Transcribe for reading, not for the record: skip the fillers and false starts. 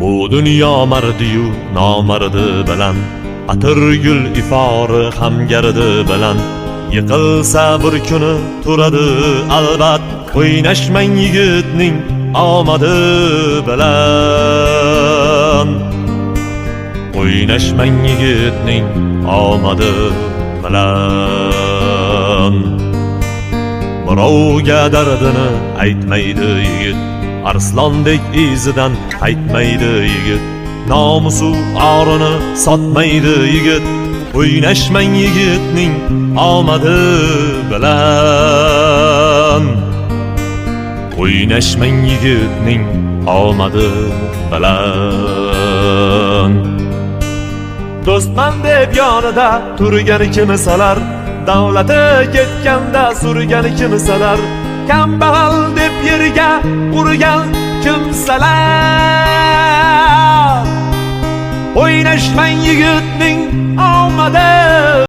Bu dunyo mardiyu nomardi bilan, atirgul ifori ham gardi bilan, yiqilsa bir kuni turadi albat. O'ynashmang yigitning omadi bilan, o'ynashmang yigitning omadi bilan. Birovga dardini aytmaydi yigit, arslondek izidan qaytmaydi yigit. Nomusu orini sotmaydi yigit, o'ynashmang yigitning omadi bilan, o'ynashmang yigitning omadi bilan. Do'stman deb yonida turgan kimsalar, davlati ketganda surgan kimsalar, kambag'al deb yerga urgan kimsalar, o'ynashmang yigitning omadi